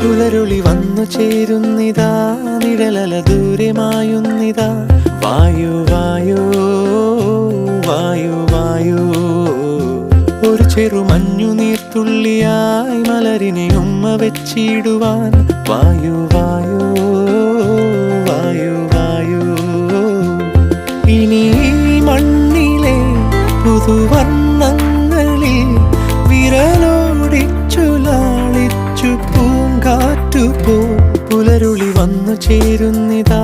പുലരുളി വന്നു ചേരുന്നിതാ, നിഴലല ദൂരെ മായുന്നിതാ. വായു വായു വായു വായു, ഒരു ചെറു മഞ്ഞു നീർത്തുള്ളിയായി മലരിനെ ഉമ്മ വെച്ചിടുവാൻ. വായു വായു വായു വായു, ഇനി മണ്ണിലെ പുതുവർണ്ണങ്ങളിൽ വിരലോടിച്ചു ലാളിച്ചു പൂങ്കാറ്റുപോ. പുലരുളി വന്നു ചേരുന്നിതാ,